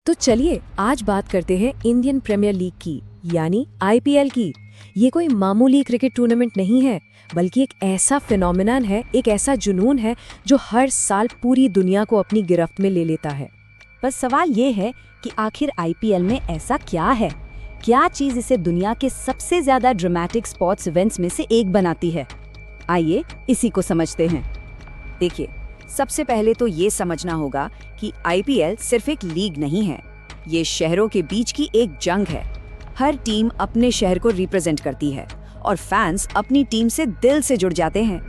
तो चलिए आज बात करते हैं इंडियन प्रीमियर लीग की, यानी आईपीएल की। ये कोई मामूली क्रिकेट टूर्नामेंट नहीं है, बल्कि एक ऐसा फिनोमिनन है, एक ऐसा जुनून है जो हर साल पूरी दुनिया को अपनी गिरफ्त में ले लेता है। बस सवाल ये है कि आखिर आईपीएल में ऐसा क्या है, क्या चीज इसे दुनिया के सबसे ज्यादा ड्रामेटिक स्पोर्ट्स इवेंट्स में से एक बनाती है। आइए इसी को समझते हैं। देखिए, सबसे पहले तो ये समझना होगा कि आईपीएल सिर्फ एक लीग नहीं है, ये शहरों के बीच की एक जंग है। हर टीम अपने शहर को रिप्रेजेंट करती है और फैंस अपनी टीम से दिल से जुड़ जाते हैं।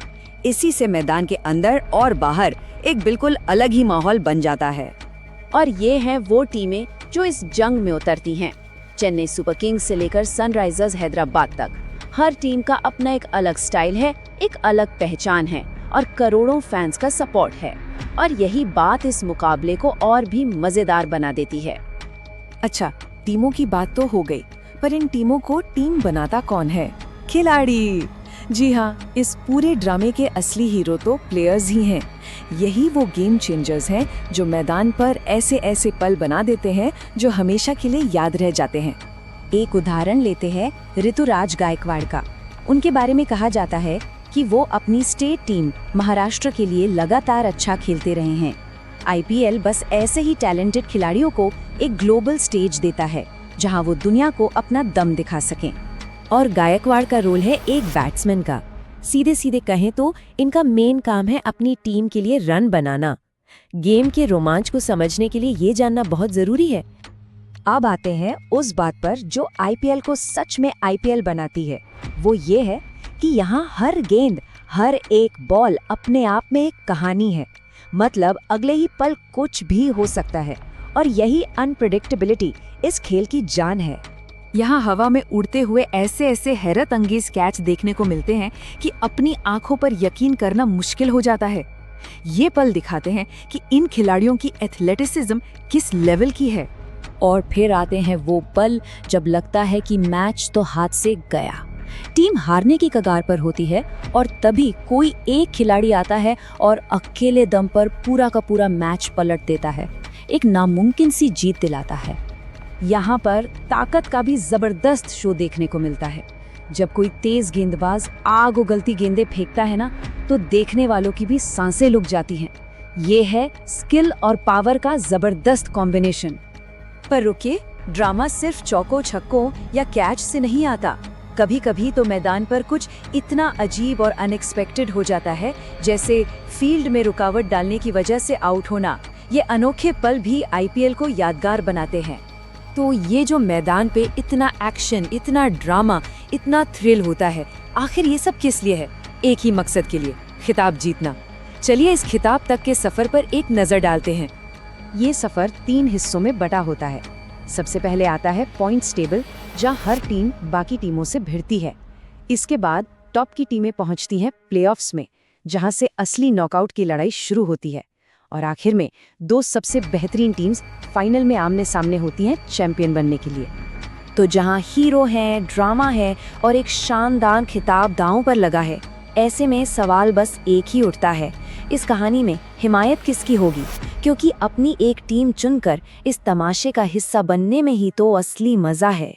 इसी से मैदान के अंदर और बाहर एक बिल्कुल अलग ही माहौल बन जाता है। और ये हैं वो टीमें जो इस जंग में उतरती हैं। चेन्नई सुपर किंग्स से लेकर सनराइजर्स हैदराबाद तक, हर टीम का अपना एक अलग स्टाइल है, एक अलग पहचान है और करोड़ों फैंस का सपोर्ट है। और यही बात इस मुकाबले को और भी मजेदार बना देती है। अच्छा, टीमों की बात तो हो गई, पर इन टीमों को टीम बनाता कौन है? खिलाड़ी। जी हाँ, इस पूरे ड्रामे के असली हीरो तो प्लेयर्स ही हैं। यही वो गेम चेंजर्स हैं जो मैदान पर ऐसे ऐसे पल बना देते हैं जो हमेशा के लिए याद रह जाते हैं। एक उदाहरण लेते हैं ऋतुराज गायकवाड़ का। उनके बारे में कहा जाता है कि वो अपनी स्टेट टीम महाराष्ट्र के लिए लगातार अच्छा खेलते रहे हैं। आईपीएल बस ऐसे ही टैलेंटेड खिलाड़ियों को एक ग्लोबल स्टेज देता है जहां वो दुनिया को अपना दम दिखा सकें। और गायकवाड़ का रोल है एक बैट्समैन का। सीधे सीधे कहें तो इनका मेन काम है अपनी टीम के लिए रन बनाना। गेम के रोमांच को समझने के लिए ये जानना बहुत जरूरी है। अब आते हैं उस बात पर जो आईपीएल को सच में आईपीएल बनाती है। वो ये है कि यहाँ हर गेंद, हर एक बॉल अपने आप में एक कहानी है। मतलब अगले ही पल कुछ भी हो सकता है और यही अनप्रेडिक्टेबिलिटी इस खेल की जान है। यहाँ हवा में उड़ते हुए ऐसे ऐसे हैरत अंगेज कैच देखने को मिलते हैं कि अपनी आंखों पर यकीन करना मुश्किल हो जाता है। ये पल दिखाते हैं कि इन खिलाड़ियों की एथलेटिसिज्म किस लेवल की है। और फिर आते हैं वो पल जब लगता है कि मैच तो हाथ से गया, टीम हारने की कगार पर होती है और तभी कोई एक खिलाड़ी आता है और अकेले दम पर पूरा का पूरा मैच पलट देता है, एक नामुमकिन सी जीत दिलाता है। यहाँ पर ताकत का भी जबरदस्त शो देखने को मिलता है। जब कोई तेज गेंदबाज आग उगलती गेंदें फेंकता है ना, तो देखने वालों की भी सांसें रुक जाती हैं। ये है स्किल और पावर का जबरदस्त कॉम्बिनेशन। पर रुकिए, ड्रामा सिर्फ चौकों छक्कों या कैच से नहीं आता। कभी कभी तो मैदान पर कुछ इतना अजीब और अनएक्सपेक्टेड हो जाता है, जैसे फील्ड में रुकावट डालने की वजह से आउट होना। ये अनोखे पल भी आईपीएल को यादगार बनाते हैं। तो ये जो मैदान पे इतना एक्शन, इतना ड्रामा, इतना थ्रिल होता है, आखिर ये सब किस लिए है? एक ही मकसद के लिए, खिताब जीतना। चलिए इस खिताब तक के सफर पर एक नजर डालते हैं। ये सफर 3 हिस्सों में बटा होता है। सबसे पहले आता है पॉइंट्स टेबल, जहां हर टीम बाकी टीमों से भिड़ती है। इसके बाद टॉप की टीमें पहुंचती हैं प्लेऑफ्स में, जहां से असली नॉकआउट की लड़ाई शुरू होती है। और आखिर में 2 सबसे बेहतरीन टीम्स फाइनल में आमने सामने होती हैं चैंपियन बनने के लिए। तो जहां हीरो है, ड्रामा है और एक शानदार खिताब दांव पर लगा है, ऐसे में सवाल बस एक ही उठता है, इस कहानी में हिमायत किसकी होगी? क्योंकि अपनी एक टीम चुनकर इस तमाशे का हिस्सा बनने में ही तो असली मजा है।